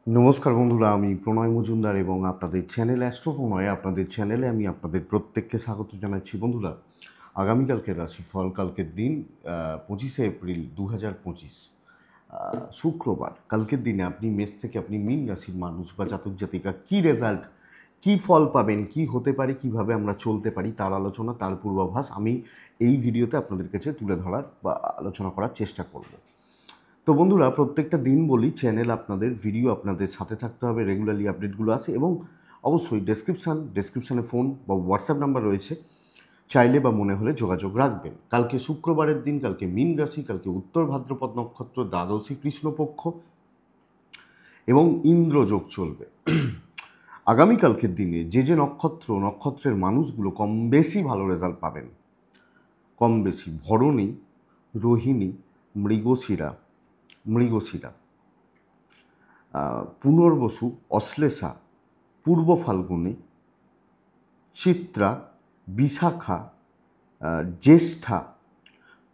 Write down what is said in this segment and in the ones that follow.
নমস্কার বন্ধুরা, আমি প্রণয় মজুমদার এবং আপনাদের চ্যানেল অ্যাস্ট্রো প্রণয় আপনাদের চ্যানেলে আমি আপনাদের প্রত্যেককে স্বাগত জানাচ্ছি। বন্ধুরা, আগামীকালকের রাশিফল, কালকের দিন 25শে এপ্রিল 2025, শুক্রবার। কালকের দিনে আপনি মেষ থেকে আপনি মীন রাশির মানুষ বা জাতক জাতিকা কী রেজাল্ট, কী ফল পাবেন, কি হতে পারে, কিভাবে আমরা চলতে পারি তার আলোচনা, তার পূর্বাভাস আমি এই ভিডিওতে আপনাদের কাছে তুলে ধরার বা আলোচনা করার চেষ্টা করব। তো বন্ধুরা, প্রত্যেকটা দিন বলি চ্যানেল আপনাদের, ভিডিও আপনাদের সাথে থাকতে হবে, রেগুলারলি আপডেটগুলো আসে এবং অবশ্যই ডেসক্রিপশানে ফোন বা হোয়াটসঅ্যাপ নাম্বার রয়েছে, চাইলে বা মনে হলে যোগাযোগ রাখবেন। কালকে শুক্রবারের দিন, কালকে মীন রাশি, কালকে উত্তর ভাদ্রপদ নক্ষত্র, দ্বাদশী কৃষ্ণপক্ষ এবং ইন্দ্রযোগ চলবে। আগামীকালকের দিনে যে নক্ষত্রের মানুষগুলো কম বেশি ভালো রেজাল্ট পাবেন, কম বেশি: ভরণী, রোহিণী, মৃগশিরা, পুনর্বসু, অশ্লেষা, পূর্ব ফাল্গুনী, চিত্রা, বিশাখা, জ্যেষ্ঠা,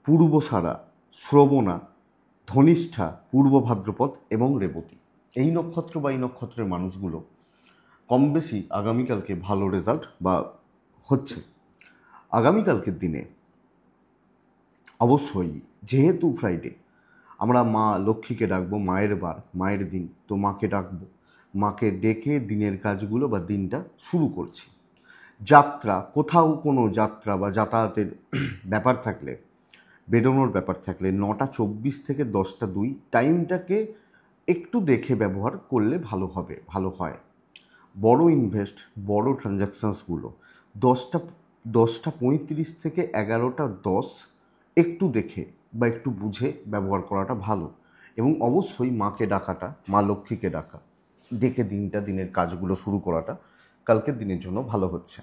পূর্বসারা, শ্রবণা, ধনিষ্ঠা, পূর্ব ভাদ্রপদ এবং রেবতী। এই নক্ষত্র বা এই নক্ষত্রের মানুষগুলো কম বেশি আগামীকালকে ভালো রেজাল্ট বা হচ্ছে। আগামীকালকের দিনে অবশ্যই, যেহেতু ফ্রাইডে, আমরা মা লক্ষ্মীকে ডাকবো, মায়ের বার, মায়ের দিন, তো মাকে ডাকবো, মাকে ডেকে দিনের কাজগুলো বা দিনটা শুরু করছি। যাত্রা, কোথাও কোনো যাত্রা বা যাতায়াতের ব্যাপার থাকলে, বেরোনোর ব্যাপার থাকলে 9টা 24 থেকে 10টা 2 টাইমটাকে একটু দেখে ব্যবহার করলে ভালো হয়। বড় ইনভেস্ট, বড় ট্রানজ্যাকশানসগুলো 10টা 35 থেকে 11টা 10 একটু দেখে বা একটু বুঝে ব্যবহার করাটা ভালো। এবং অবশ্যই মাকে ডাকাটা, মা লক্ষ্মীকে ডেকে দিনের কাজগুলো শুরু করাটা কালকের দিনের জন্য ভালো হচ্ছে।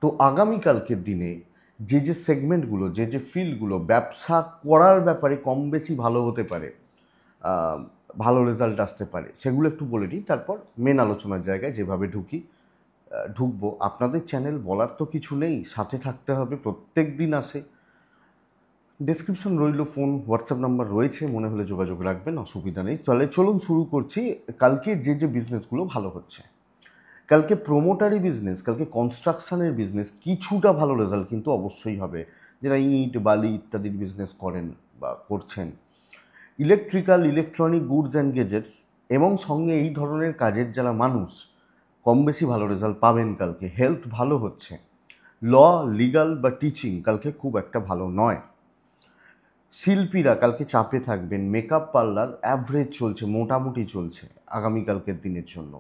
তো আগামীকালকের দিনে যে সেগমেন্টগুলো, যে ফিল্ডগুলো ব্যবসা করার ব্যাপারে কম বেশি ভালো হতে পারে, ভালো রেজাল্ট আসতে পারে, সেগুলো একটু বলে নিই, তারপর মেন আলোচনার জায়গায় যেভাবে ঢুকবো। আপনাদের চ্যানেল বলার তো কিছু নেই, সাথে থাকতে হবে, প্রত্যেক দিন আসে। ডেসক্রিপশন রইল, ফোন হোয়াটসঅ্যাপ নাম্বার রয়েছে, মনে হলে যোগাযোগ রাখবেন, অসুবিধা নেই। চলুন শুরু করছি। কালকে যে বিজনেসগুলো ভালো হচ্ছে, কালকে প্রোমোটারি বিজনেস, কালকে কনস্ট্রাকশনের বিজনেস কিছুটা ভালো রেজাল্ট কিন্তু অবশ্যই হবে। যারা ইট, বালি ইত্যাদির বিজনেস করেন বা করছেন, ইলেকট্রনিক গুডস অ্যান্ড গেজেটস এবং সঙ্গে এই ধরনের কাজের যারা মানুষ, কম বেশি ভালো রেজাল্ট পাবেন কালকে। হেলথ ভালো হচ্ছে। ল, লিগাল বা টিচিং কালকে খুব একটা ভালো নয়। শিল্পীরা কালকে চাপে থাকবেন। মেকআপ পার্লার অ্যাভারেজ চলছে, মোটামুটি চলছে আগামীকালকের দিনের জন্য।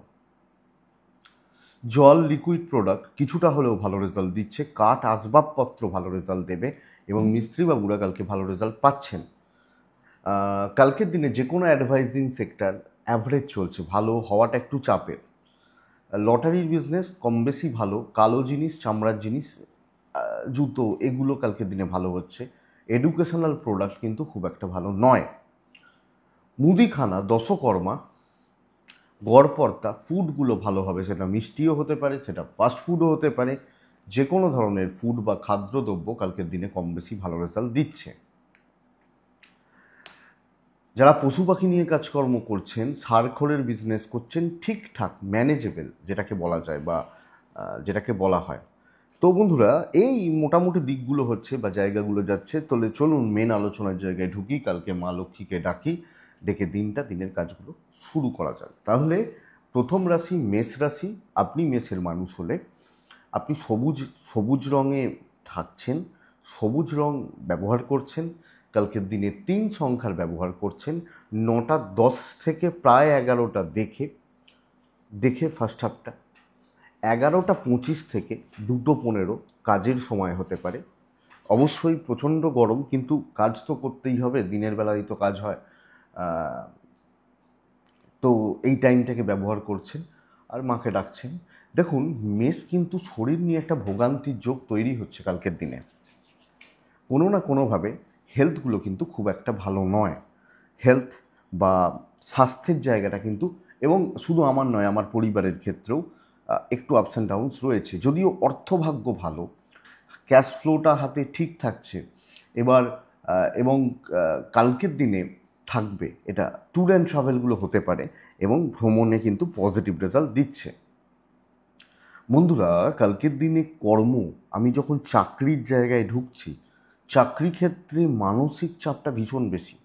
জল, লিকুইড প্রোডাক্ট কিছুটা হলেও ভালো রেজাল্ট দিচ্ছে। কাঠ, আসবাবপত্র ভালো রেজাল্ট দেবে এবং মিস্ত্রিবাবুরা কালকে ভালো রেজাল্ট পাচ্ছেন। কালকের দিনে যে কোনো অ্যাডভাইজিং সেক্টর অ্যাভারেজ চলছে, ভালো হওয়াটা একটু চাপের। লটারির বিজনেস কম বেশি ভালো। কালো জিনিস, চামড়ার জিনিস, জুতো, এগুলো কালকের দিনে ভালো হচ্ছে। এডুকেশনাল প্রোডাক্ট কিন্তু খুব একটা ভালো নয়। মুদিখানা, দশকর্মা, গড়পর্তা, ফুডগুলো ভালো হবে। সেটা মিষ্টিও হতে পারে, সেটা ফাস্ট ফুডও হতে পারে। যে কোনো ধরনের ফুড বা খাদ্যদ্রব্য কালকের দিনে কম বেশি ভালো রেজাল্ট দিচ্ছে। যারা পশু পাখি নিয়ে কাজকর্ম করছেন, সারখোলের বিজনেস করছেন, ঠিকঠাক ম্যানেজেবল যেটাকে বলা যায় বা যেটাকে বলা হয়। তো বন্ধুরা, এই মোটামুটি দিকগুলো হচ্ছে বা জায়গাগুলো যাচ্ছে। তাহলে চলুন মেন আলোচনার জায়গায় ঢুকি। কালকে মা লক্ষ্মীকে ডেকে দিনের কাজগুলো শুরু করা যাক। তাহলে প্রথম রাশি মেষ রাশি। আপনি মেষের মানুষ হলে আপনি সবুজ রঙে থাকছেন, সবুজ রং ব্যবহার করছেন, কালকের দিনে 3 সংখ্যার ব্যবহার করছেন। 9টা 10 থেকে প্রায় 11টা দেখে ফার্স্ট হাফটা, 11টা 25 থেকে 2টো 15 কাজের সময় হতে পারে। অবশ্যই প্রচণ্ড গরম, কিন্তু কাজ তো করতেই হবে, দিনের বেলায় তো কাজ হয়। তো এই টাইমটাকে ব্যবহার করছেন আর মাকে ডাকছেন। দেখুন, মেষ কিন্তু শরীর নিয়ে একটা ভোগান্তির যোগ তৈরি হচ্ছে কালকের দিনে। কোনো না কোনোভাবে হেলথগুলো কিন্তু খুব একটা ভালো নয়। হেলথ বা স্বাস্থ্যের জায়গাটা কিন্তু, এবং শুধু আমার নয়, আমার পরিবারের ক্ষেত্রেও একটু আপস অ্যান্ড ডাউনস রয়েছে। যদিও অর্থভাগ্য ভালো, ক্যাশ ফ্লোটা হাতে ঠিক থাকছে এবার, এবং কালকের দিনে থাকবে, এটা ট্যুর অ্যান্ড ট্রাভেলগুলো হতে পারে এবং ভ্রমণে কিন্তু পজিটিভ রেজাল্ট দিচ্ছে। বন্ধুরা, কালকের দিনে কর্ম, আমি যখন চাকরির জায়গায় ঢুকছি, চাকরি ক্ষেত্রে মানসিক চাপটা ভীষণ বেশি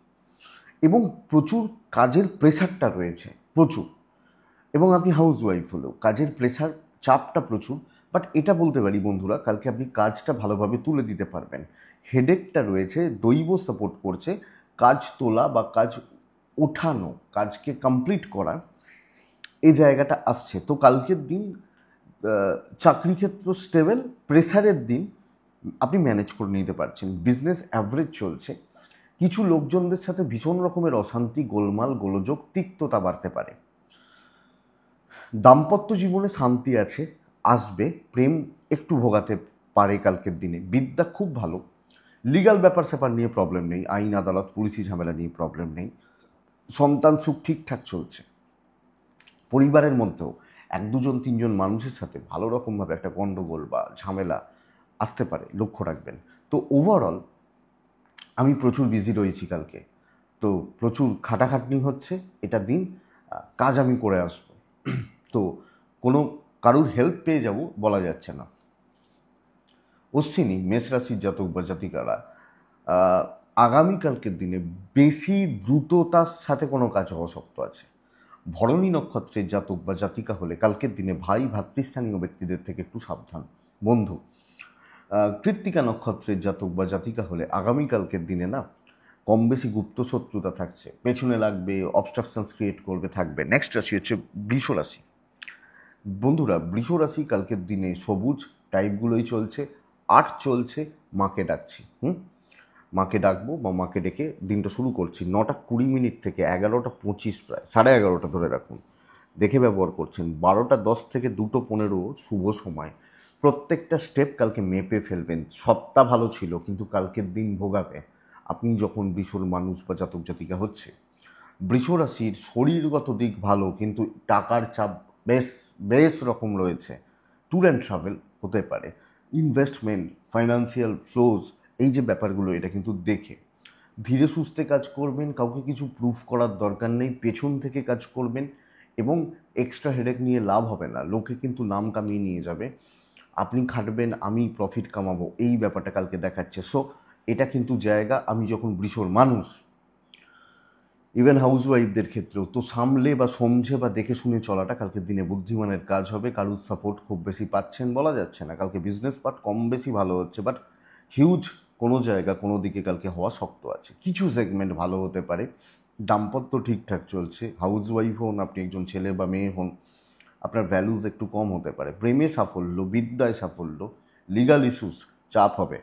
এবং প্রচুর কাজের প্রেশারটা রয়েছে, প্রচুর। এবং আপনি হাউস ওয়াইফ হলেও কাজের প্রেশার, চাপটা প্রচুর। বাট এটা বলতে পারি বন্ধুরা, কালকে আপনি কাজটা ভালোভাবে তুলে দিতে পারবেন। হেডেকটা রয়েছে, দৈব সাপোর্ট করছে, কাজ তোলা বা কাজ ওঠানো, কাজকে কমপ্লিট করা, এই জায়গাটা আসছে। তো কালকের দিন চাকরি ক্ষেত্র স্টেবল, প্রেসারের দিন আপনি ম্যানেজ করে নিতে পারছেন, বিজনেস অ্যাভারেজ চলছে। কিছু লোকজনদের সাথে ভীষণ রকমের অশান্তি, গোলমাল, গোলযোগ, তিক্ততা বাড়তে পারে। দাম্পত্য জীবনে শান্তি আছে, আসবে, প্রেম একটু ভোগাতে পারে কালকের দিনে। বিদ্যা খুব ভালো, লিগাল ব্যাপার স্যাপার নিয়ে প্রবলেম নেই, আইন আদালত পুলিশি ঝামেলা নিয়ে প্রবলেম নেই, সন্তান সুখ ঠিকঠাক চলছে। পরিবারের মধ্যেও এক দুজন তিনজন মানুষের সাথে ভালো রকমভাবে একটা গণ্ডগোল বা ঝামেলা আসতে পারে, লক্ষ্য রাখবেন। তো ওভারঅল আমি প্রচুর বিজি রয়েছি কালকে, তো প্রচুর খাটাখাটনি হচ্ছে, এটা দিন কাজ আমি করে আসবো। তো কোনো কারুর হেল্প পেয়ে যাব বলা যাচ্ছে না। অশ্বিনী মেষ রাশির জাতক বা জাতিকারা আগামীকালকের দিনে বেশি দ্রুততার সাথে কোনো কাজ হওয়া শক্ত আছে। ভরণী নক্ষত্রের জাতক বা জাতিকা হলে কালকের দিনে ভাই ভাতৃস্থানীয় ব্যক্তিদের থেকে একটু সাবধান বন্ধু। কৃত্তিকা নক্ষত্রের জাতক বা জাতিকা হলে আগামীকালকের দিনে না কম বেশি গুপ্ত শত্রুতা থাকছে, পেছনে লাগবে, অবস্ট্রাকশনস ক্রিয়েট করবে, থাকবে। নেক্সট রাশি হচ্ছে বৃষ রাশি। বন্ধুরা, বৃষ রাশি কালকের দিনে সবুজ টাইপগুলোই চলছে, আট চলছে, মাকে ডাকছি, মাকে ডাকবো বা মাকে ডেকে দিনটা শুরু করছি। 9:20 থেকে 11:25, প্রায় 11:30 ধরে রাখুন, দেখে ব্যবহার করছেন। 12:10 থেকে 2:15 শুভ সময়। প্রত্যেকটা স্টেপ কালকে মেপে ফেলবেন। সপ্তাহ ভালো ছিল, কিন্তু কালকের দিন ভোগাবে আপনি যখন বৃষর মানুষ বা জাতক জাতিকা হচ্ছে। বৃষ রাশির শরীরগত দিক ভালো, কিন্তু টাকার চাপ বেশ বেশ রকম রয়েছে। ট্যুর অ্যান্ড ট্রাভেল হতে পারে, ইনভেস্টমেন্ট, ফাইন্যান্সিয়াল ফ্লোজ, এই যে ব্যাপারগুলো, এটা কিন্তু দেখে ধীরে সুস্থে কাজ করবেন। কাউকে কিছু প্রুফ করার দরকার নেই, পেছন থেকে কাজ করবেন এবং এক্সট্রা হেডেক নিয়ে লাভ হবে না। লোকে কিন্তু নাম কামিয়ে নিয়ে যাবে, আপনি খাটবেন, আমি প্রফিট কামাবো, এই ব্যাপারটা কালকে দেখাচ্ছে। সো এটা কিন্তু জায়গা, আমি যখন বৃষর মানুষ, ইভেন হাউস ওয়াইফদের ক্ষেত্রেও তো সামলে বা সমঝে বা দেখে শুনে চলাটা কালকের দিনে বুদ্ধিমানের কাজ হবে। কারুর সাপোর্ট খুব বেশি পাচ্ছেন বলা যাচ্ছে না। কালকে বিজনেস পার্ট কম বেশি ভালো হচ্ছে, বাট হিউজ কোনো জায়গা কোনো দিকে কালকে হওয়া শক্ত আছে। কিছু সেগমেন্ট ভালো হতে পারে। দাম্পত্য ঠিকঠাক চলছে, হাউস ওয়াইফ হন, আপনি একজন ছেলে বা মেয়ে হন, আপনার ভ্যালুজ একটু কম হতে পারে। প্রেমে সাফল্য, বিদ্যায় সাফল্য, লিগাল ইস্যুস চাপ হবে,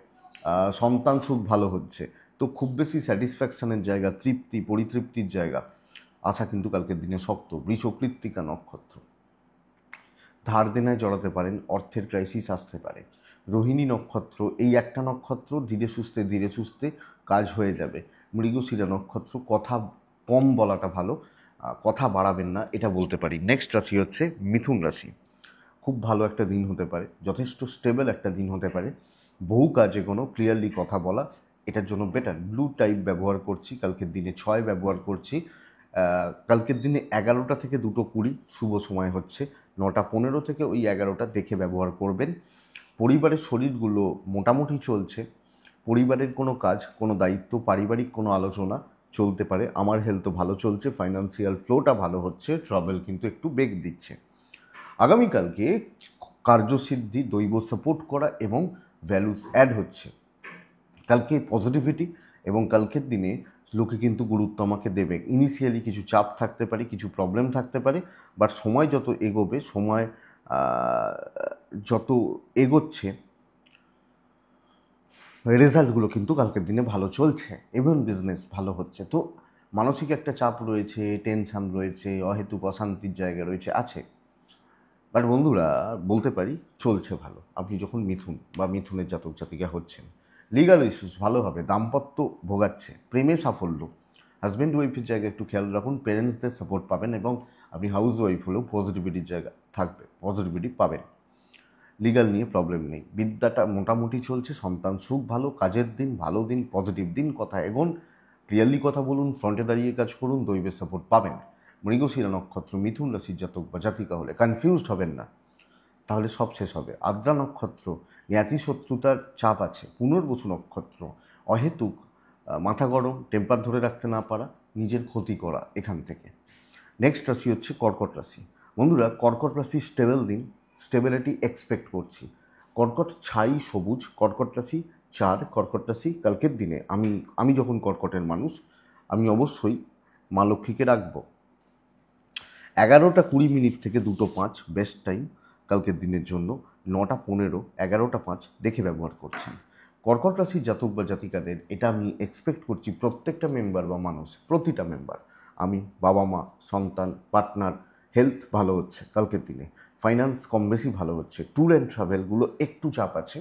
সন্তান সুখ ভালো হচ্ছে। তো খুব বেশি স্যাটিসফ্যাকশানের জায়গা, তৃপ্তি পরিতৃপ্তির জায়গা আশা কিন্তু কালকের দিনে শক্ত। বৃষ কৃত্তিকা নক্ষত্র, ধার দেনায় জড়াতে পারেন, অর্থের ক্রাইসিস আসতে পারে। রোহিণী নক্ষত্র, এই একটা নক্ষত্র, ধীরে সুস্থে কাজ হয়ে যাবে। মৃগশিরা নক্ষত্র, কথা কম বলাটা ভালো, কথা বাড়াবেন না, এটা বলতে পারি। নেক্সট রাশি হচ্ছে মিথুন রাশি। খুব ভালো একটা দিন হতে পারে, যথেষ্ট স্টেবল একটা দিন হতে পারে। বহু কাজে কোনো ক্লিয়ারলি কথা বলা এটার জন্য বেটার। ব্লু টাইপ ব্যবহার করছি কালকের দিনে, 6 ব্যবহার করছি। কালকের দিনে 11টা থেকে 2:20 শুভ সময় হচ্ছে। 9:15 থেকে ওই 11টা দেখে ব্যবহার করবেন। পরিবারের শরীরগুলো মোটামুটি চলছে। পরিবারের কোনো কাজ, কোনো দায়িত্ব, পারিবারিক কোনো আলোচনা চলতে পারে। আমার হেলথও ভালো চলছে, ফাইন্যান্সিয়াল ফ্লোটা ভালো হচ্ছে, ট্রাভেল কিন্তু একটু বেগ দিচ্ছে। আগামীকালকে কার্যসিদ্ধি, দৈব সাপোর্ট করা এবং ভ্যালুস অ্যাড হচ্ছে। কালকে পজিটিভিটি এবং কালকের দিনে লোকে কিন্তু গুরুত্ব আমাকে দেবে। ইনিশিয়ালি কিছু চাপ থাকতে পারে, কিছু প্রবলেম থাকতে পারে, বাট সময় যত এগোবে, সময় যত এগোচ্ছে, রেজাল্টগুলো কিন্তু কালকের দিনে ভালো চলছে এবং বিজনেস ভালো হচ্ছে। তো মানসিক একটা চাপ রয়েছে, টেনশান রয়েছে, অহেতুক অশান্তির জায়গা রয়েছে, আছে। বাট বন্ধুরা, বলতে পারি চলছে ভালো। আপনি যখন মিথুন বা মিথুনের জাতক জাতিকা হচ্ছেন, লিগাল ইস্যুস ভালো হবে, দাম্পত্য ভোগাচ্ছে, প্রেমে সাফল্য, হাজব্যান্ড ওয়াইফের জায়গায় একটু খেয়াল রাখুন, পেরেন্টসদের সাপোর্ট পাবেন এবং আপনি হাউস ওয়াইফ হলেও পজিটিভিটির জায়গা থাকবে, পজিটিভিটি পাবেন। লিগাল নিয়ে প্রবলেম নেই, বিদ্যাটা মোটামুটি চলছে, সন্তান সুখ ভালো, কাজের দিন ভালো দিন, পজিটিভ দিন, কথা এগোন, ক্লিয়ারলি কথা বলুন, ফ্রন্টে দাঁড়িয়ে কাজ করুন, দৈবের সাপোর্ট পাবেন। মৃগশিরা নক্ষত্র, মিথুন রাশির জাতক বা জাতিকা হলে কনফিউজড হবেন না, তাহলে সব শেষ হবে। আদ্রা নক্ষত্র, জ্ঞাতি শত্রুতার চাপ আছে। পুনর্বসু নক্ষত্র, অহেতুক মাথা গরম, টেম্পার ধরে রাখতে না পারা, নিজের ক্ষতি করা এখান থেকে। নেক্সট রাশি হচ্ছে কর্কট রাশি। বন্ধুরা, কর্কট রাশি স্টেবল দিন, স্টেবিলিটি এক্সপেক্ট করছি। কর্কট ছাই সবুজ, কর্কট রাশি 4, কর্কট রাশি কালকের দিনে আমি যখন কর্কটের মানুষ, আমি অবশ্যই মা লক্ষ্মীকে রাখবো। 11:20 থেকে 2:05 বেস্ট টাইম কালকের দিনের জন্য। 9:15, 11:05 দেখে ব্যবহার করছেন। কর্কট রাশির জাতক বা জাতিকাদের এটা আমি এক্সপেক্ট করছি, প্রত্যেকটা মেম্বার বা মানুষ, প্রতিটা মেম্বার, আমি, বাবা মা, সন্তান, পার্টনার, হেলথ ভালো হচ্ছে কালকের দিনে, ফাইন্যান্স কম বেশি ভালো হচ্ছে। ট্যুর অ্যান্ড ট্রাভেলগুলো একটু চাপ আছে,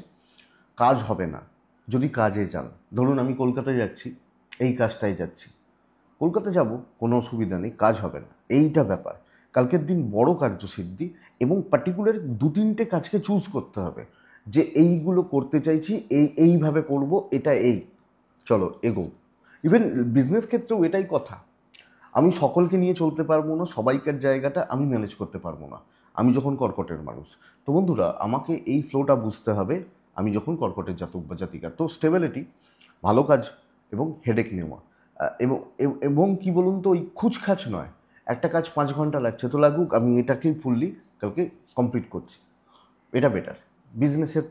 কাজ হবে না যদি কাজে যান। ধরুন আমি কলকাতায় যাচ্ছি, এই কাজটাই যাচ্ছি, কলকাতা যাব, কোনো অসুবিধা নেই, কাজ হবে না, এইটা ব্যাপার। কালকের দিন বড় কার্যসিদ্ধি, এবং পার্টিকুলার 2-3টে কাজকে চুজ করতে হবে যে এইগুলো করতে চাইছি, এইভাবে করব, এটা এই, চলো এগো। ইভেন বিজনেস ক্ষেত্রেও এটাই কথা। আমি সকলকে নিয়ে চলতে পারবো না, সবাইকার জায়গাটা আমি ম্যানেজ করতে পারবো না আমি যখন কর্কটের মানুষ। তো বন্ধুরা, আমাকে এই ফ্লোটা বুঝতে হবে আমি যখন কর্কটের জাতক বা জাতিকা। তো স্টেবিলিটি, ভালো কাজ এবং হেডেক নেওয়া, এবং এবং কি বলুন তো, ওই খুচখাচ নয়, একটা কাজ 5 ঘন্টা লাগছে তো লাগুক, আমি এটাকেই ফুললি কালকে কমপ্লিট করছি, এটা বেটার। বিজনেসের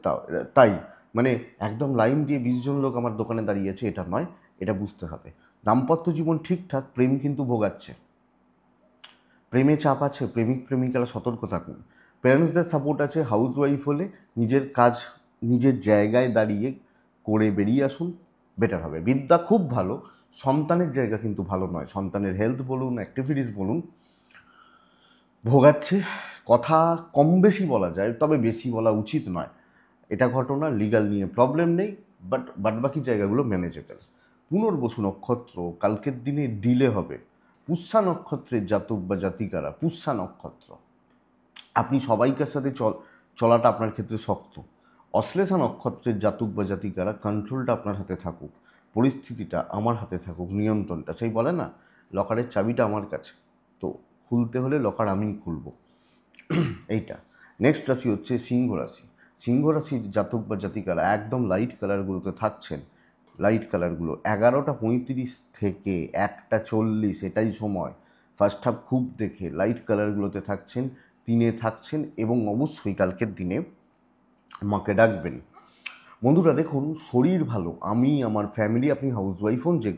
তাই মানে একদম লাইন দিয়ে 20 জন লোক আমার দোকানে দাঁড়িয়েছে এটা নয়, এটা বুঝতে হবে। দাম্পত্য জীবন ঠিকঠাক, প্রেম কিন্তু ভোগাচ্ছে, প্রেমে চাপ আছে, প্রেমিক প্রেমিকারা সতর্ক থাকুন। প্যারেন্টসদের সাপোর্ট আছে, হাউস ওয়াইফ হলে নিজের কাজ নিজের জায়গায় দাঁড়িয়ে করে বেরিয়ে আসুন, বেটার হবে। বিদ্যা খুব ভালো, সন্তানের জায়গা কিন্তু ভালো নয়। সন্তানের হেলথ বলুন, অ্যাক্টিভিটিস বলুন, ভোগাচ্ছে। কথা কম বেশি বলা যায়, তবে বেশি বলা উচিত নয়, এটা ঘটনা। লিগাল নিয়ে প্রবলেম নেই, বাট বাকি জায়গাগুলো ম্যানেজেবল। পুনর্বসু নক্ষত্র, কালকের দিনে ডিলে হবে। পুষ্যা নক্ষত্রের জাতক বা জাতিকারা, পুষ্যা নক্ষত্র, আপনি সবাইকার সাথে চলাটা আপনার ক্ষেত্রে শক্ত। অশ্লেষা নক্ষত্রের জাতক বা জাতিকারা, কন্ট্রোলটা আপনার হাতে থাকুক, পরিস্থিতিটা আমার হাতে থাকুক, নিয়ন্ত্রণটা। সেই বলে না, লকারের চাবিটা আমার কাছে, তো খুলতে হলে লকার আমিই খুলব, এইটা। নেক্সট রাশি হচ্ছে সিংহ রাশি। সিংহ রাশির জাতক বা জাতিকারা একদম লাইট কালারগুলোতে থাকছেন। লাইট কালারগুলো 11:35 থেকে 1:40, এটাই সময়। ফার্স্ট হাফ খুব দেখে লাইট কালারগুলোতে থাকছেন, 3-এ থাকছেন, এবং অবশ্যই কালকের দিনে মাকে ডাকবেন। বন্ধুরা দেখুন, শরীর ভালো, আমি, আমার ফ্যামিলি, আপনি হাউস ওয়াইফ হন, যে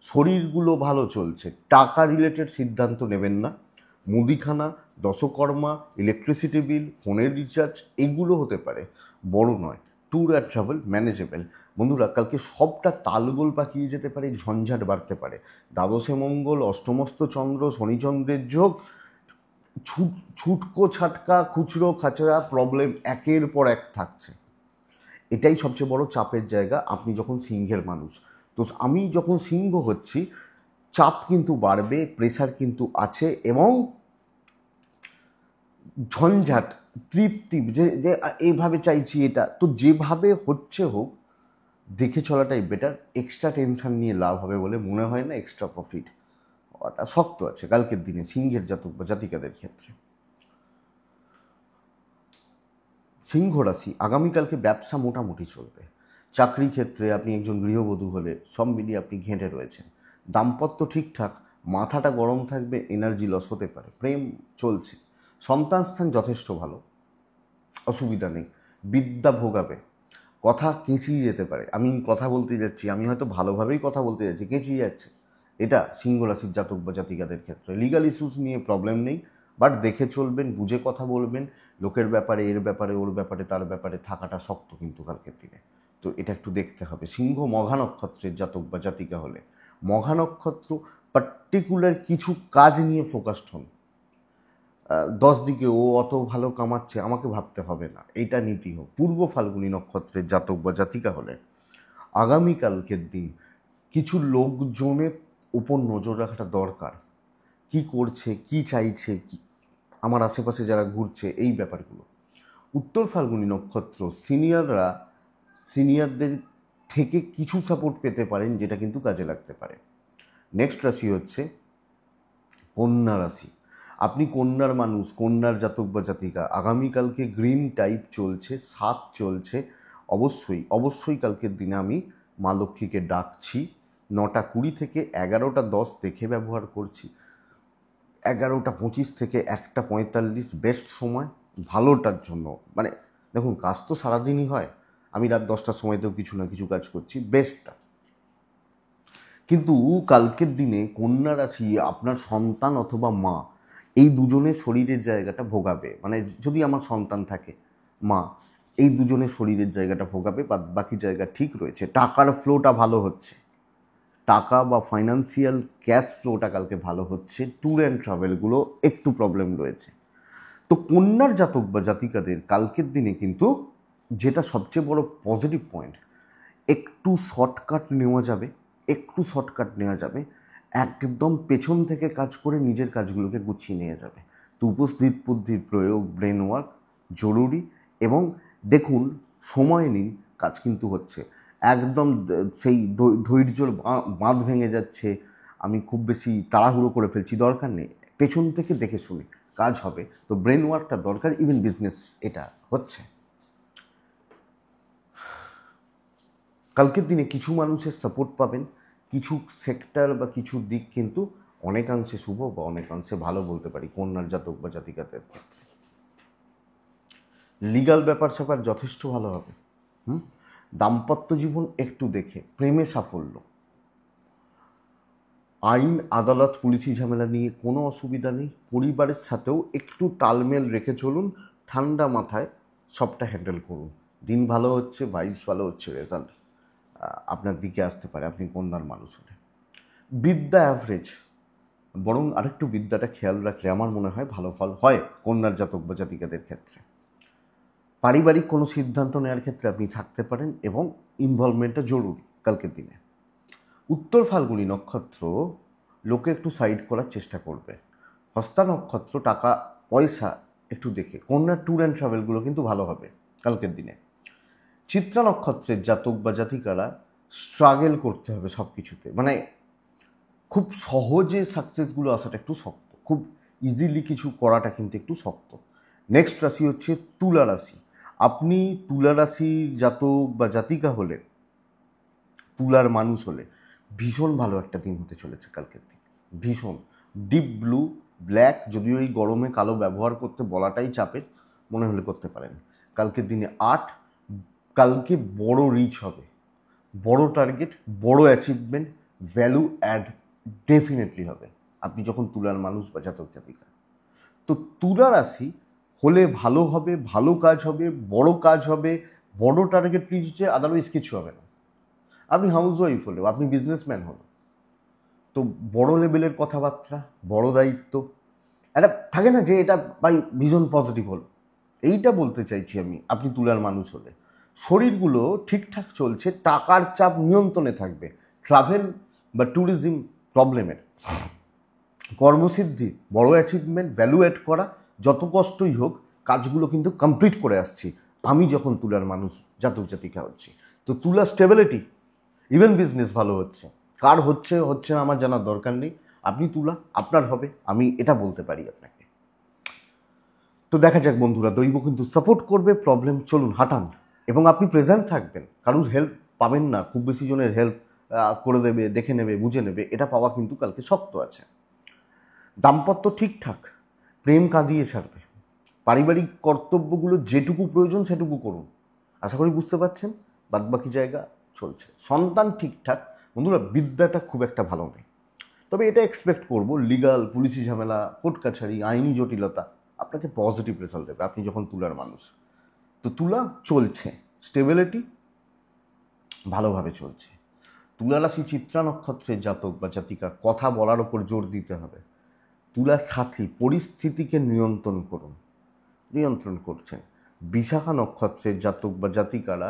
শরীরগুলো ভালো চলছে, টাকা রিলেটেড সিদ্ধান্ত নেবেন না। মুদিখানা, দশকর্মা, ইলেকট্রিসিটি বিল, ফোনের রিচার্জ, এগুলো হতে পারে, বড় নয়। ট্যুর আর ট্রাভেল ম্যানেজেবল। বন্ধুরা, কালকে সবটা তালগোল পাকিয়ে যেতে পারে, ঝঞ্ঝাট বাড়তে পারে। দ্বাদশে মঙ্গল, অষ্টমস্ত চন্দ্র, শনিচন্দ্রের যোগ, ছুটকো ছাটকা, খুচরো খাচড়া প্রবলেম একের পর এক থাকছে। এটাই সবচেয়ে বড় চাপের জায়গা আপনি যখন সিংহের মানুষ। তো আমি যখন সিংহ হচ্ছি, চাপ কিন্তু বাড়বে, প্রেশার কিন্তু আছে, এবং ঝঞ্ঝাট, তৃপ্তি, যে যে এইভাবে চাইছি এটা, তো যেভাবে হচ্ছে হোক, দেখে চলাটাই বেটার। এক্সট্রা টেনশন নিয়ে লাভ হবে বলে মনে হয় না, এক্সট্রা প্রফিট ওটা শক্ত আছে কালকের দিনে সিংহের জাতক বা জাতিকাদের ক্ষেত্রে। সিংহ রাশি, আগামীকালকে ব্যবসা মোটামুটি চলবে। চাকরি ক্ষেত্রে আপনি একজন গৃহবধূ হলে সব মিলিয়ে আপনি ঘেঁটে রয়েছেন। দাম্পত্য ঠিকঠাক, মাথাটা গরম থাকবে, এনার্জি লস হতে পারে। প্রেম চলছে, সন্তান স্থান যথেষ্ট ভালো, অসুবিধা নেই। বিদ্যা ভোগাবে, কথা কেঁচিয়ে যেতে পারে। আমি কথা বলতে যাচ্ছি, আমি হয়তো ভালোভাবেই কথা বলতে যাচ্ছি, কেঁচিয়ে যাচ্ছে, এটা সিংহ রাশির জাতক বা জাতিকাদের ক্ষেত্রে। লিগাল ইস্যুস নিয়ে প্রবলেম নেই, বাট দেখে চলবেন, বুঝে কথা বলবেন। লোকের ব্যাপারে, এর ব্যাপারে, ওর ব্যাপারে, তার ব্যাপারে থাকাটা শক্ত কিন্তু কালকের দিনে, তো এটা একটু দেখতে হবে। সিংহ মঘা নক্ষত্রের জাতক বা জাতিকা হলে, মঘা নক্ষত্র, পার্টিকুলার কিছু কাজ নিয়ে ফোকাসড হন। 10 দিকে ও অত ভালো কামাচ্ছে, আমাকে ভাবতে হবে না, এইটা নীতি হোক। পূর্ব ফাল্গুনী নক্ষত্রের জাতক বা জাতিকা হলে, আগামীকালকের দিন কিছু লোকজনের উপর নজর রাখাটা দরকার। কি করছে, কি চাইছে, কি আমার আশেপাশে যারা ঘুরছে, এই ব্যাপারগুলো। উত্তর ফাল্গুনী নক্ষত্র, সিনিয়রদের থেকে কিছু সাপোর্ট পেতে পারেন, যেটা কিন্তু কাজে লাগতে পারে। নেক্সট রাশি হচ্ছে কন্যা রাশি। আপনি কন্যার মানুষ, কন্যার জাতক বা জাতিকা, আগামীকালকে গ্রিন টাইপ চলছে, 7 চলছে। অবশ্যই কালকের দিনে আমি মা লক্ষ্মীকে ডাকছি। 9:20 থেকে 11:10 দেখে ব্যবহার করছি। 11:25 থেকে 1:45 বেস্ট সময় ভালোটার জন্য। মানে দেখুন, কাজ তো সারাদিনই হয়, আমি রাত 10টার সময়তেও কিছু না কিছু কাজ করছি, বেস্টটা। কিন্তু কালকের দিনে কন্যা রাশি আপনার সন্তান অথবা মা, এই দুজনের শরীরের জায়গাটা ভোগাবে। মানে যদি আমার সন্তান থাকে, মা, এই দুজনের শরীরের জায়গাটা ভোগাবে, বাকি জায়গা ঠিক রয়েছে। টাকার ফ্লোটা ভালো হচ্ছে, টাকা বা ফাইন্যান্সিয়াল ক্যাশ ফ্লোটা কালকে ভালো হচ্ছে। ট্যুর অ্যান্ড ট্রাভেলগুলো একটু প্রবলেম রয়েছে। তো কন্যার জাতক বা জাতিকাদের কালকের দিনে কিন্তু যেটা সবচেয়ে বড় পজিটিভ পয়েন্ট, একটু শর্টকাট নেওয়া যাবে, একদম পেছন থেকে কাজ করে নিজের কাজগুলোকে গুছিয়ে নিয়ে যাবে। তো উপস্থিত বুদ্ধির প্রয়োগ, ব্রেন ওয়ার্ক জরুরি। এবং দেখুন, সময় নিন, কাজ কিন্তু হচ্ছে। একদম সেই ধৈর্যর বাঁধ ভেঙে যাচ্ছে, আমি খুব বেশি তাড়াহুড়ো করে ফেলছি, দরকার নেই। পেছন থেকে দেখে শুনে কাজ হবে। তো ব্রেন ওয়ার্কটা দরকার, ইভেন বিজনেস এটা হচ্ছে। কালকের দিনে কিছু মানুষের সাপোর্ট পাবেন, কিছু সেক্টর বা কিছু দিক কিন্তু অনেকাংশে শুভ বা অনেকাংশে ভালো বলতে পারি কন্যার জাতক বা জাতিকাদের ক্ষেত্রে। লিগাল ব্যাপার স্যাপার যথেষ্ট ভালো হবে। দাম্পত্য জীবন একটু দেখে, প্রেমে সাফল্য, আইন আদালত পুলিশি ঝামেলা নিয়ে কোনো অসুবিধা নেই। পরিবারের সাথেও একটু তালমেল রেখে চলুন, ঠান্ডা মাথায় সবটা হ্যান্ডেল করুন। দিন ভালো হচ্ছে, ভাইবস ভালো হচ্ছে, রেজাল্ট আপনার দিকে আসতে পারে আপনি কন্যার মানুষ হলে। বিদ্যা অ্যাভারেজ, বরং আরেকটু বিদ্যাটা খেয়াল রাখলে আমার মনে হয় ভালো ফল হয় কন্যার জাতক বা জাতিকাদের ক্ষেত্রে। পারিবারিক কোনো সিদ্ধান্ত নেওয়ার ক্ষেত্রে আপনি থাকতে পারেন এবং ইনভলভমেন্টটা জরুরি কালকের দিনে। উত্তর ফাল্গুনী নক্ষত্র লোকে একটু সাইড করার চেষ্টা করবে। হস্তা নক্ষত্র টাকা পয়সা একটু দেখে। কন্যার ট্যুর অ্যান্ড ট্রাভেলগুলো কিন্তু ভালো হবে কালকের দিনে। চিত্রা নক্ষত্রের জাতক বা জাতিকারা স্ট্রাগল করতে হবে সব কিছুতে, মানে খুব সহজে সাকসেসগুলো আসাটা একটু শক্ত, খুব ইজিলি কিছু করাটা কিন্তু একটু শক্ত। নেক্সট রাশি হচ্ছে তুলা রাশি। আপনি তুলা রাশির জাতক বা জাতিকা হলে, তুলার মানুষ হলে ভীষণ ভালো একটা দিন হতে চলেছে কালকের দিন। ভীষণ ডিপ ব্লু, ব্ল্যাক, যদিও এই গরমে কালো ব্যবহার করতে বলাটাই চাপের, মনে হলে করতে পারেন। কালকের দিনে 8, কালকে বড় রিচ হবে, বড় টার্গেট, বড় অ্যাচিভমেন্ট, ভ্যালু অ্যাড ডেফিনেটলি হবে আপনি যখন তুলার মানুষ বা জাতক জাতিকা। তো তুলা রাশি হলে ভালো হবে, ভালো কাজ হবে, বড় টার্গেট রিচ হচ্ছে, আদারওয়াইজ কিছু হবে না। আপনি হাউস ওয়াইফ হলেও, আপনি বিজনেসম্যান হলো, তো বড় লেভেলের কথাবার্তা, বড় দায়িত্ব, একটা থাকে না যে এটা ভাই ভীষণ পজিটিভ হলো, এইটা বলতে চাইছি আমি। আপনি তুলার মানুষ হলে শরীরগুলো ঠিকঠাক চলছে, টাকার চাপ নিয়ন্ত্রণে থাকবে, ট্রাভেল বা ট্যুরিজম প্রবলেমের, কর্মসিদ্ধি, বড় অ্যাচিভমেন্ট, ভ্যালু অ্যাড করা, যত কষ্টই হোক কাজগুলো কিন্তু কমপ্লিট করে আসছি আমি যখন তুলার মানুষ জাতক জাতিকা হচ্ছি। তো তুলা স্টেবিলিটি, ইভেন বিজনেস ভালো হচ্ছে। কার হচ্ছে না আমার জানার দরকার নেই, আপনি তুলা, আপনার হবে, আমি এটা বলতে পারি আপনাকে। তো দেখা যাক বন্ধুরা, দৈব কিন্তু সাপোর্ট করবে, প্রবলেম চলুন হাঁটান, এবং আপনি প্রেজেন্ট থাকবেন। কারুর হেল্প পাবেন না, খুব বেশি জনের হেল্প করে দেবে, দেখে নেবে, বুঝে নেবে, এটা পাওয়া কিন্তু কালকে শক্ত আছে। দাম্পত্য ঠিকঠাক, প্রেম কাঁদিয়ে ছাড়বে। পারিবারিক কর্তব্যগুলো যেটুকু প্রয়োজন সেটুকু করুন, আশা করি বুঝতে পারছেন। বাদবাকি জায়গা চলছে। সন্তান ঠিকঠাক। বন্ধুরা, বিদ্যাটা খুব একটা ভালো নেই, তবে এটা এক্সপেক্ট করব লিগাল, পুলিশি ঝামেলা, কোর্ট কাছারি, আইনি জটিলতা আপনাকে পজিটিভ রেজাল্ট দেবে আপনি যখন তুলার মানুষ। তো তুলা চলছে, স্টেবিলিটি ভালোভাবে চলছে। তুলা রাশি চিত্রা নক্ষত্রের জাতক বা জাতিকা, কথা বলার ওপর জোর দিতে হবে। তুলার সাথী, পরিস্থিতিকে নিয়ন্ত্রণ করছেন। বিশাখা নক্ষত্রের জাতক বা জাতিকারা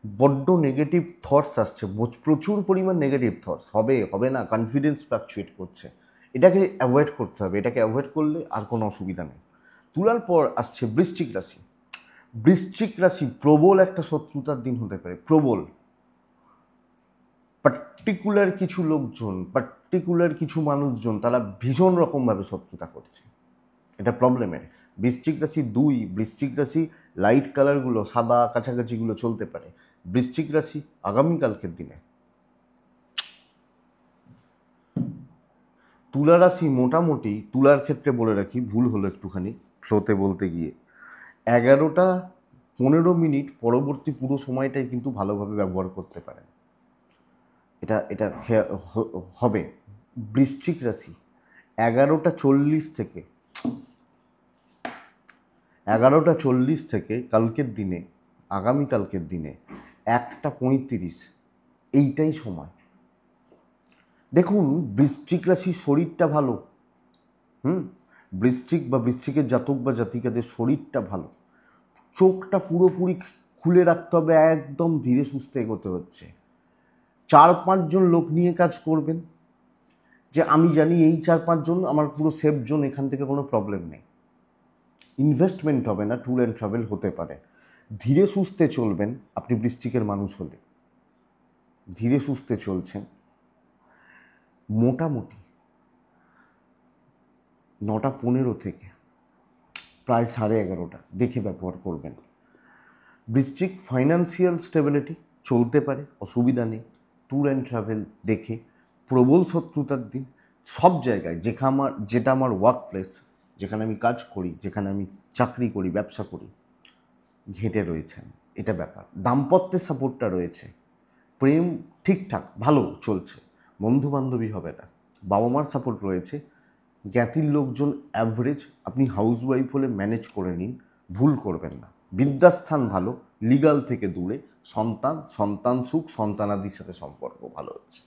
বড্ড নেগেটিভ থটস আসছে, প্রচুর পরিমাণ নেগেটিভ থটস, হবে না, কনফিডেন্স ফ্লাকচুয়েট করছে, এটাকে অ্যাভয়েড করতে হবে। এটাকে অ্যাভয়েড করলে আর কোনো অসুবিধা নেই। তুলার পর আসছে বৃশ্চিক রাশি। বৃশ্চিক রাশি প্রবল একটা শত্রুতার দিন হতে পারে, প্রবল। পার্টিকুলার কিছু লোকজন, পার্টিকুলার কিছু মানুষজন তারা ভীষণ রকমভাবে শত্রুতা করছে, এটা প্রবলেমের। বৃশ্চিক রাশি 2, বৃশ্চিক রাশি লাইট কালারগুলো সাদা কাছাকাছিগুলো চলতে পারে। বৃশ্চিক রাশি আগামীকালকের দিনে, তুলা রাশি মোটামুটি, তুলার ক্ষেত্রে বলে রাখি, ভুল হলো একটুখানি ফ্লোতে বলতে গিয়ে, 11টা 15 মিনিট পরবর্তী পুরো সময়টাই কিন্তু ভালোভাবে ব্যবহার করতে পারেন, এটা এটা হবে। বৃশ্চিক রাশি 11টা 40 থেকে কালকের দিনে, আগামীকালকের দিনে 1টা 35 এইটাই সময়। দেখুন, বৃশ্চিক রাশির শরীরটা ভালো, বৃশ্চিক বা বৃশ্চিকের জাতক বা জাতিকাদের শরীরটা ভালো, চোখটা পুরোপুরি খুলে রাখতে হবে, একদম ধীরে সুস্থে এগোতে হচ্ছে। 4-5 জন লোক নিয়ে কাজ করবেন, যে আমি জানি এই 4-5 জন আমার পুরো সেফ জোন, এখান থেকে কোনো প্রবলেম নেই। ইনভেস্টমেন্ট হবে না, ট্যুর অ্যান্ড ট্রাভেল হতে পারে। ধীরে সুস্থে চলবেন, আপনি বৃশ্চিকের মানুষ হলে ধীরে সুস্থে চলছেন। মোটামুটি 9টা 15 থেকে প্রায় 11:30 দেখে ব্যবহার করবেন। বৃশ্চিক ফাইন্যান্সিয়াল স্টেবিলিটি চলতে পারে, অসুবিধা নেই। ট্যুর অ্যান্ড ট্রাভেল দেখে, প্রবল শত্রুতার দিন সব জায়গায়, যেটা আমার ওয়ার্ক প্লেস, যেখানে আমি কাজ করি, যেখানে আমি চাকরি করি, ব্যবসা করি, ঘেঁটে রয়েছেন, এটা ব্যাপার। দাম্পত্যের সাপোর্টটা রয়েছে, প্রেম ঠিকঠাক ভালো চলছে, বন্ধু বান্ধবী হবে না, বাবা মার সাপোর্ট রয়েছে, জ্ঞাতির লোকজন অ্যাভারেজ, আপনি হাউসওয়াইফ হলে ম্যানেজ করে নিন, ভুল করবেন না। বিদ্যাস্থান ভালো, লিগাল থেকে দূরে, সন্তান সুখ, সন্তানাদির সাথে সম্পর্ক ভালো হচ্ছে।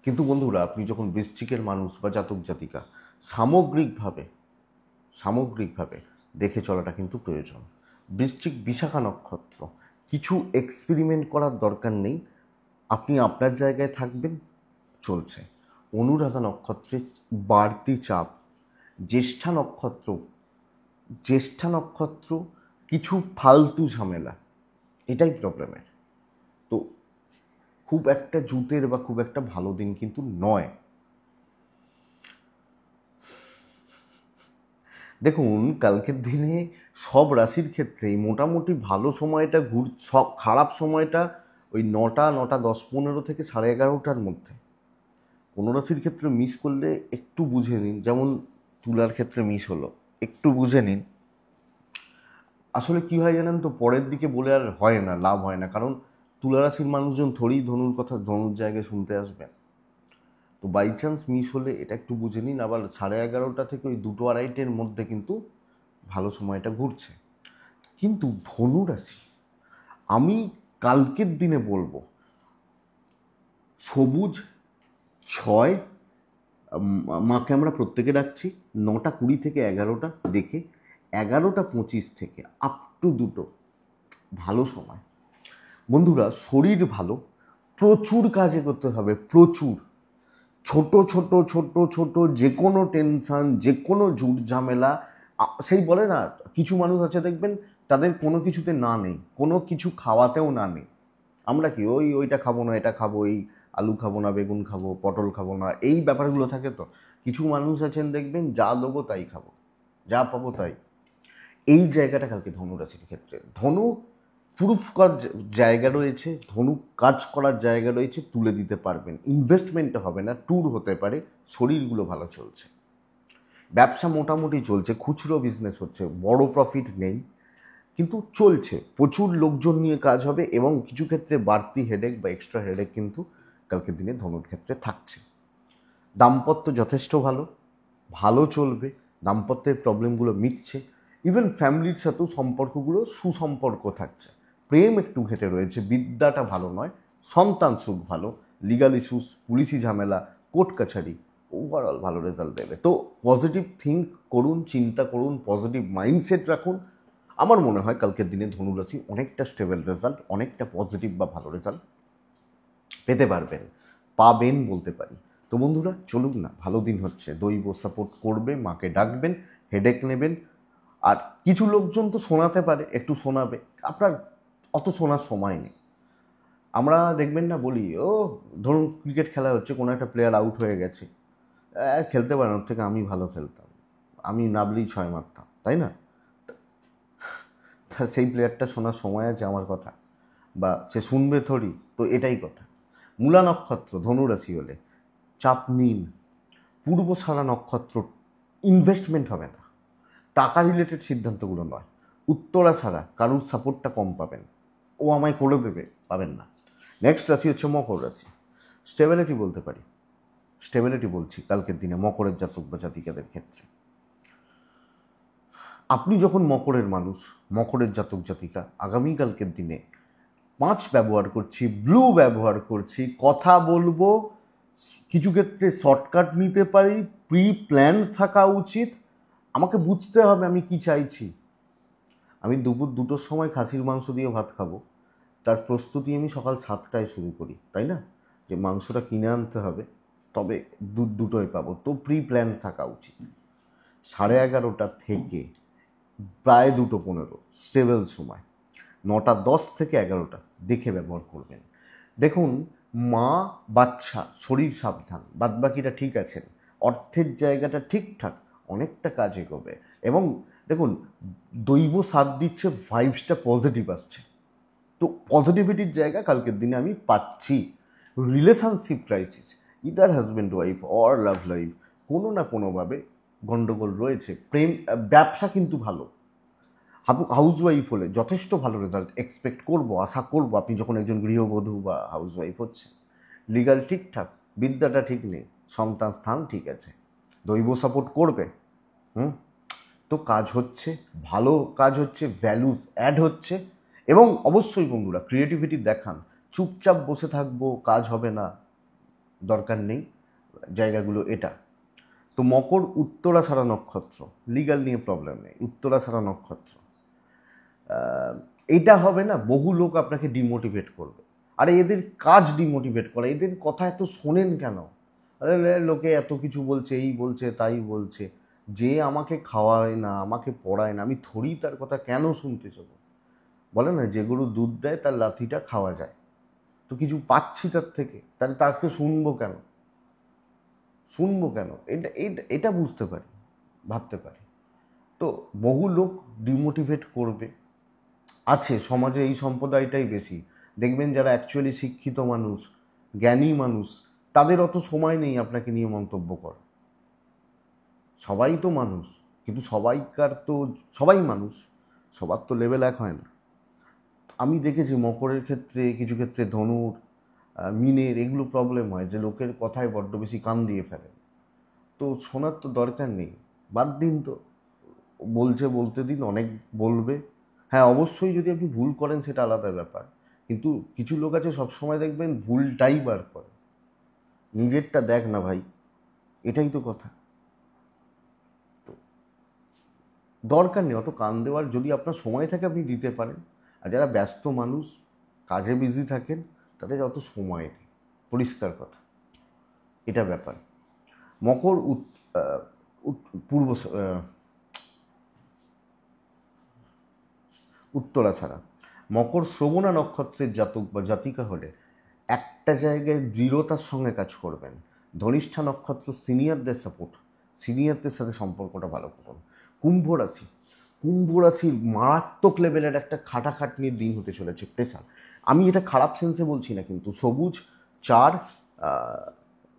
কিন্তু বন্ধুরা, আপনি যখন বৃশ্চিকের মানুষ বা জাতক জাতিকা, সামগ্রিকভাবে দেখে চলাটা কিন্তু প্রয়োজন। বৃশ্চিক বিশাখা নক্ষত্র, কিছু এক্সপেরিমেন্ট করার দরকার নেই, আপনি আপনার জায়গায় থাকবেন, চলছে। অনুরাধা নক্ষত্রে বাড়তি চাপ। জ্যেষ্ঠা নক্ষত্র কিছু ফালতু ঝামেলা, এটাই প্রবলেমের। তো খুব একটা জুতের বা খুব একটা ভালো দিন কিন্তু নয়। দেখুন, কালকের দিনে সব রাশির ক্ষেত্রেই মোটামুটি ভালো সময়টা সব খারাপ সময়টা ওই 9টা 10-15 থেকে 11:30টার মধ্যে। কোনো রাশির ক্ষেত্রে মিস করলে একটু বুঝে নিন, যেমন তুলার ক্ষেত্রে মিস হলো, একটু বুঝে নিন। আসলে কি হয় জানেন তো, পরের দিকে বলে আর হয় না, লাভ হয় না, কারণ তুলা রাশির মানুষজন থোড়ি ধনুর কথা ধনুর জায়গায় শুনতে আসবেন। তো বাই চান্স মিস হলে এটা একটু বুঝে নিন। আবার 11:30টা থেকে ওই 2-2:30টার মধ্যে কিন্তু ভালো সময়টা ঘুরছে। কিন্তু ধনু রাশি, আমি কালকের দিনে বলবো সবুজ 6, মাকে আমরা প্রত্যেকে ডাকছি, 9টা 20 থেকে 11টা দেখে, 11টা 25 থেকে আপ টু 2টো ভালো সময়। বন্ধুরা, শরীর ভালো, প্রচুর কাজে করতে হবে, প্রচুর। ছোট ছোট ছোট ছোট যে কোনো টেনশন, যে কোনো ঝুট ঝামেলা, সেই বলে না, কিছু মানুষ আছে দেখবেন তাদের কোনো কিছুতে না নেই, কোনো কিছু খাওয়াতেও না নেই। আমরা কি ওইটা খাবো না, এটা খাবো, এই আলু খাবো না, বেগুন খাবো, পটল খাবো না, এই ব্যাপারগুলো থাকে। তো কিছু মানুষ আছেন দেখবেন যা দেবো তাই খাবো, যা পাবো তাই। এই জায়গাটা কালকে ধনু রাশির ক্ষেত্রে, ধনু প্রুফ করার জায়গা রয়েছে, ধনু কাজ করার জায়গা রয়েছে, তুলে দিতে পারবেন। ইনভেস্টমেন্টটা হবে না, ট্যুর হতে পারে, শরীরগুলো ভালো চলছে, ব্যবসা মোটামুটি চলছে, খুচরো বিজনেস হচ্ছে, বড় প্রফিট নেই কিন্তু চলছে, প্রচুর লোকজন নিয়ে কাজ হবে, এবং কিছু ক্ষেত্রে বাড়তি হেডেক বা এক্সট্রা হেডেক কিন্তু কালকের দিনে ধনুর ক্ষেত্রে থাকছে। দাম্পত্য যথেষ্ট ভালো চলবে, দাম্পত্যের প্রবলেমগুলো মিটছে, ইভেন ফ্যামিলির সাথেও সম্পর্কগুলো সুসম্পর্ক থাকছে। প্রেম একটু ঘেটে রয়েছে, বিদ্যাটা ভালো নয়, সন্তান সুখ ভালো, লিগাল ইস্যুস, পুলিশি ঝামেলা, কোর্ট কাছারি, ওভারঅল ভালো রেজাল্ট দেবে। তো পজিটিভ থিঙ্ক করুন, চিন্তা করুন, পজিটিভ মাইন্ডসেট রাখুন। আমার মনে হয় কালকের দিনে ধনুরাশি অনেকটা স্টেবল রেজাল্ট, অনেকটা পজিটিভ বা ভালো রেজাল্ট পেতে পাবেন বলতে পারি। তো বন্ধুরা, চলুন না, ভালো দিন হচ্ছে, দৈব সাপোর্ট করবে, মাকে ডাকবেন, হেডেক নেবেন। আর কিছু লোকজন তো শোনাতে পারে, একটু শোনাবে, আপনার অত শোনার সময় নেই। আমরা দেখবেন না বলি, ও ধরুন ক্রিকেট খেলা হচ্ছে, কোনো একটা প্লেয়ার আউট হয়ে গেছে, খেলতে পারে না, ওর থেকে আমি ভালো খেলতাম, আমি নাবলেই 6 মারতাম, তাই না? তা সেই প্লেয়ারটা শোনার সময় আছে আমার কথা? বা সে শুনবে থরি? তো এটাই কথা। মূলা নক্ষত্র ধনুরাশি হলে চাপ নিন। পূর্বসারা নক্ষত্র ইনভেস্টমেন্ট হবে না, টাকা রিলেটেড সিদ্ধান্তগুলো নয়। উত্তরা ছাড়া কারুর সাপোর্টটা কম পাবেন, ও আমায় করে দেবে, পাবেন না। নেক্সট রাশি হচ্ছে মকর রাশি। স্টেবিলিটি বলতে পারি, স্টেবিলিটি বলছি কালকের দিনে মকরের জাতক বা জাতিকাদের ক্ষেত্রে। আপনি যখন মকরের মানুষ, মকরের জাতক জাতিকা, আগামীকালকের দিনে 5 ব্যবহার করছি, ব্লু ব্যবহার করছি, কথা বলবো, কিছু ক্ষেত্রে শর্টকাট নিতে পারি, প্রি প্ল্যান থাকা উচিত। আমাকে বুঝতে হবে আমি কি চাইছি। আমি দুপুর 2টোর সময় খাসির মাংস দিয়ে ভাত খাবো, তার প্রস্তুতি আমি সকাল 7টায় শুরু করি, তাই না? যে মাংসটা কিনে আনতে হবে, তবে দুধ 2টোয় পাবো, তো প্রি প্ল্যান থাকা উচিত। 11:30 থেকে প্রায় 2:15 স্টেবল সময়, 9:10 থেকে 11টা দেখে ব্যবহার করবেন। দেখুন, মা বাচ্চা শরীর সাবধান, বাদবাকিটা ঠিক আছেন, অর্থের জায়গাটা ঠিকঠাক, অনেকটা কাজ এগোবে। এবং দেখুন, দৈব সাথ দিচ্ছে, ভাইবসটা পজিটিভ আসছে, তো পজিটিভিটির জায়গা কালকের দিনে আমি পাচ্ছি। Relationship crisis, either husband wife or love life, কোনো না কোনোভাবে গণ্ডগোল রয়েছে। প্রেম, ব্যবসা কিন্তু ভালো। হাউস ওয়াইফ হলে যথেষ্ট ভালো রেজাল্ট এক্সপেক্ট করব, আশা করব, আপনি যখন একজন গৃহবধূ বা হাউস ওয়াইফ হচ্ছে। লিগাল ঠিকঠাক, বিদ্যাটা ঠিক নেই, সন্তান স্থান ঠিক আছে, দৈব সাপোর্ট করবে। তো কাজ হচ্ছে, ভালো কাজ হচ্ছে, ভ্যালুস অ্যাড হচ্ছে। এবং অবশ্যই বন্ধুরা ক্রিয়েটিভিটি দেখান। চুপচাপ বসে থাকবো, কাজ হবে না, দরকার নেই, জায়গাগুলো এটা। তো মকর উত্তরাষাঢ়া নক্ষত্র, লিগাল নিয়ে প্রবলেম নেই, উত্তরাষাঢ়া নক্ষত্র, এইটা হবে না, বহু লোক আপনাকে ডিমোটিভেট করবে। আরে এদের কাজ ডিমোটিভেট করা, এদের কথা এত শোনেন কেন? আরে লোকে এত কিছু বলছে, এই বলছে তাই বলছে, যে আমাকে খাওয়ায় না, আমাকে পড়ায় না, আমি থোড়ি তার কথা কেন শুনতে চাবো? বলে না, যে গরু দুধ দেয় তার লাথিটা খাওয়া যায়, তো কিছু পাচ্ছি তার থেকে, তাহলে তাকে শুনবো কেন? শুনবো কেন? এটা এটা এটা বুঝতে পারি, ভাবতে পারি। তো বহু লোক ডিমোটিভেট করবে, আছে সমাজে, এই সম্প্রদায়টাই বেশি। দেখবেন যারা অ্যাকচুয়ালি শিক্ষিত মানুষ, জ্ঞানী মানুষ, তাদের অত সময় নেই আপনাকে নিয়ে মন্তব্য করা। সবাই তো মানুষ, কিন্তু সবাই মানুষ, সবার তো লেভেল এক হয় না। আমি দেখেছি মকরের ক্ষেত্রে, কিছু ক্ষেত্রে ধনুর, মিনের, এগুলো প্রবলেম হয় যে লোকের কথায় বড্ড বেশি কান দিয়ে ফেলে। তো শোনার তো দরকার নেই, বাদ দিন তো, বলতে দিন, অনেক বলবে। হ্যাঁ, অবশ্যই যদি আপনি ভুল করেন সেটা আলাদা ব্যাপার, কিন্তু কিছু লোক আছে সবসময় দেখবেন ভুলটাই বার করে, নিজেরটা দেখ না ভাই, এটাই তো কথা। তো দরকার নেই অত কান দেওয়ার, যদি আপনার সময় থাকে আপনি দিতে পারেন। আর যারা ব্যস্ত মানুষ, কাজে বিজি থাকেন, তাদের অত সময় নেই, পরিষ্কার কথা, এটা ব্যাপার। মকর পূর্ব উত্তরা ছাড়া মকর শ্রবণা নক্ষত্রের জাতক বা জাতিকা হলে একটা জায়গায় দৃঢ়তার সঙ্গে কাজ করবেন। ধনিষ্ঠা নক্ষত্র সিনিয়রদের সাপোর্ট, সিনিয়রদের সাথে সম্পর্কটা ভালো করুন। কুম্ভ রাশি, কুম্ভ রাশির মারাত্মক লেভেলের একটা খাটাখাটনির দিন হতে চলেছে, প্রেশার। আমি এটা খারাপ সেন্সে বলছি না, কিন্তু সবুজ 4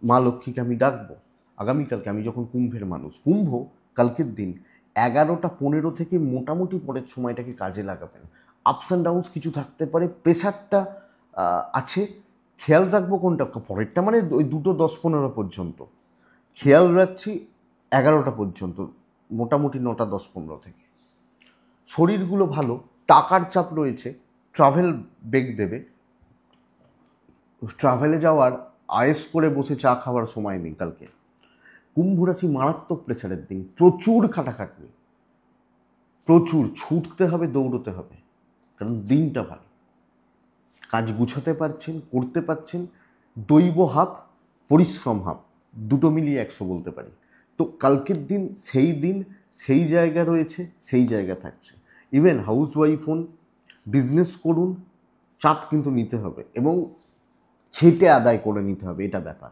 মা লক্ষ্মীকে আমি ডাকবো আগামীকালকে। আমি যখন কুম্ভের মানুষ, কুম্ভ কালকের দিন 11:15 থেকে মোটামুটি পরের সময়টাকে কাজে লাগাবেন। আপস অ্যান্ড ডাউনস কিছু থাকতে পারে, প্রেশারটা আছে, খেয়াল রাখবো কোনটা পরেরটা, মানে ওই 2:10-15 পর্যন্ত খেয়াল রাখছি, 11টা পর্যন্ত, মোটামুটি 9:10-15 থেকে শরীরগুলো ভালো। টাকার চাপ রয়েছে, ট্রাভেল বেগ দেবে, ট্রাভেলে যাওয়ার, আয়েস করে বসে চা খাওয়ার সময় নেই কালকে। কুম্ভ রাশি মারাত্মক প্রেশারের দিন, প্রচুর খাটাখাটনি, প্রচুর ছুটতে হবে, দৌড়তে হবে, কারণ দিনটা ভালো, কাজ গুছাতে পারছেন, করতে পারছেন, দৈব হাব, পরিশ্রম হাব, দুটো মিলিয়ে 100 বলতে পারি। তো কালকের দিন, সেই জায়গা রয়েছে, সেই জায়গা থাকছে। ইভেন হাউস ওয়াইফ হন, বিজনেস করুন, চাপ কিন্তু নিতে হবে এবং খেটে আদায় করে নিতে হবে, এটা ব্যাপার।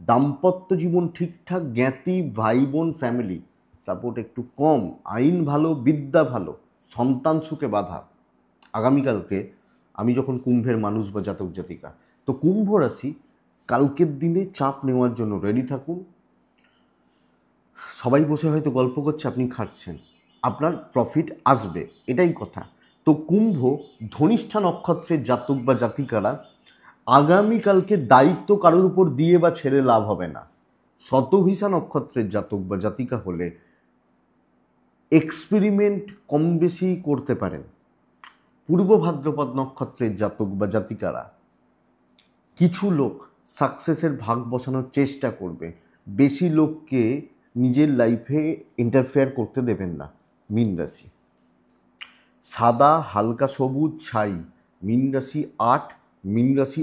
দাম্পত্য জীবন ঠিকঠাক, জ্ঞাতি ভাই বোন ফ্যামিলি সাপোর্ট একটু কম, আইন ভালো, বিদ্যা ভালো, সন্তান সুখে বাধা। আগামীকালকে আমি যখন কুম্ভের মানুষ বা জাতক জাতিকা, তো কুম্ভ রাশি কালকের দিনে চাপ নেওয়ার জন্য রেডি থাকুন। সবাই বসে হয়তো গল্প করছে, আপনি খাচ্ছেন, আপনার প্রফিট আসবে, এটাই কথা। তো কুম্ভ ধনিষ্ঠা নক্ষত্রের জাতক বা জাতিকারা আগামীকালকে দায়িত্ব কারোর উপর দিয়ে বা ছেড়ে লাভ হবে না। শতভিসা নক্ষত্রের জাতক বা জাতিকা হলে এক্সপেরিমেন্ট কম বেশি করতে পারেন। পূর্ব ভাদ্রপদ নক্ষত্রের জাতক বা জাতিকারা কিছু লোক সাকসেসের ভাগ বসানোর চেষ্টা করবে, বেশি লোককে নিজের লাইফে ইন্টারফেয়ার করতে দেবেন না। মীন রাশি সাদা হালকা সবুজ ছাই, মীন রাশি ৮, মীন রাশি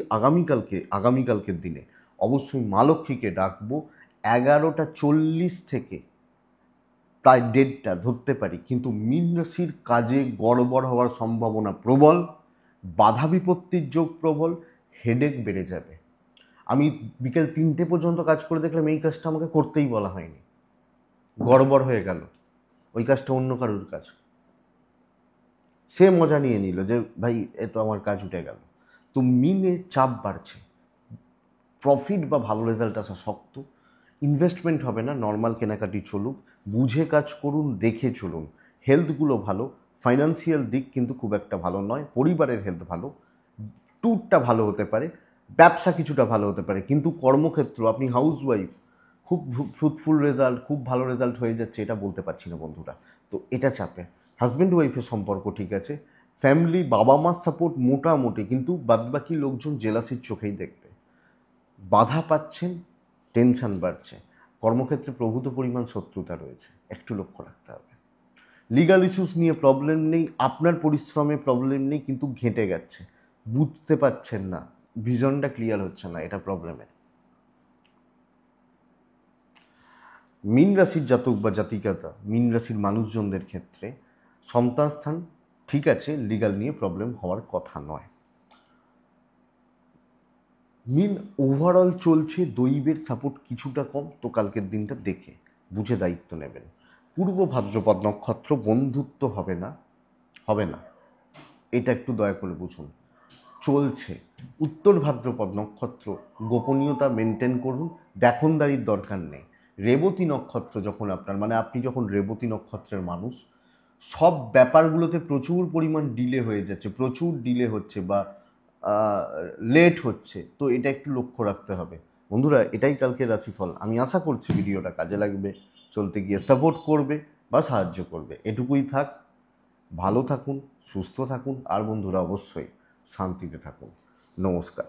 আগামীকালকের দিনে অবশ্যই মা লক্ষ্মীকে ডাকবো 11:40 থেকে প্রায় 1:30 ধরতে পারি, কিন্তু মীন রাশির কাজে গড়বড় হওয়ার সম্ভাবনা প্রবল, বাধা বিপত্তির যোগ প্রবল, হেডেক বেড়ে যাবে। আমি বিকেল 3টে পর্যন্ত কাজ করে দেখলাম এই কাজটা আমাকে করতেই বলা হয়নি, গড়বড় হয়ে গেল, ওই কাজটা অন্য কারোর কাজ, সে মজা নিয়ে নিল যে ভাই এ তো আমার কাজ উঠে গেল। তো মিনে চাপ বাড়ছে, প্রফিট বা ভালো রেজাল্ট আসা শক্ত, ইনভেস্টমেন্ট হবে না, নর্মাল কেনাকাটি চলুক, বুঝে কাজ করুন, দেখে চলুন। হেলথগুলো ভালো, ফাইন্যান্সিয়াল দিক কিন্তু খুব একটা ভালো নয়, পরিবারের হেলথ ভালো, ট্যুরটা ভালো হতে পারে, ব্যবসা কিছুটা ভালো হতে পারে, কিন্তু কর্মক্ষেত্র আপনি হাউসওয়াইফ খুব ফ্রুটফুল রেজাল্ট, খুব ভালো রেজাল্ট হয়ে যাচ্ছে এটা বলতে পারছি না বন্ধুরা। তো এটা চাপে। হাজব্যান্ড ওয়াইফের সম্পর্ক ঠিক আছে, ফ্যামিলি বাবা মার সাপোর্ট মোটামুটি, কিন্তু বাদবাকি লোকজন জেলাসির চোখেই দেখবে। বাধা পাচ্ছেন, টেনশন বাড়ছে, কর্মক্ষেত্রে প্রভূত পরিমাণ শত্রুতা রয়েছে, একটু লক্ষ্য রাখতে হবে। লিগাল ইস্যুস নিয়ে প্রবলেম নেই, আপনার পরিশ্রমে প্রবলেম নেই, কিন্তু ঘেঁটে গেছে, বুঝতে পারছেন না, ভিশনটা ক্লিয়ার হচ্ছে না, এটা প্রবলেমের। মীন রাশির জাতক বা জাতিকাতা, মীন রাশির মানুষজনদের ক্ষেত্রে সন্তান স্থান ঠিক আছে, লিগাল নিয়ে প্রবলেম হওয়ার কথা নয়। মীন ওভারঅল চলছে, দৈবের সাপোর্ট কিছুটা কম, তো কালকের দিনটা দেখে বুঝে দায়িত্ব নেবেন। পূর্ব ভাদ্রপদ নক্ষত্র বন্ধুত্ব হবে না, হবে না, এটা একটু দয়া করে বুঝুন, চলছে। উত্তর ভাদ্রপদ নক্ষত্র গোপনীয়তা মেনটেন করুন, দেখনদারির দরকার নেই। রেবতী নক্ষত্র যখন আপনার, মানে আপনি যখন রেবতী নক্ষত্রের মানুষ, সব ব্যাপারগুলোতে প্রচুর পরিমাণ ডিলে হয়ে যাচ্ছে, প্রচুর ডিলে হচ্ছে বা লেট হচ্ছে, তো এটা একটু লক্ষ্য রাখতে হবে বন্ধুরা। এটাই কালকে রাশিফল, আমি আশা করছি ভিডিওটা কাজে লাগবে, চলতে গিয়ে সাপোর্ট করবে বা সাহায্য করবে। এটুকুই থাক, ভালো থাকুন, সুস্থ থাকুন, আর বন্ধুরা অবশ্যই শান্তিতে থাকুন। নমস্কার।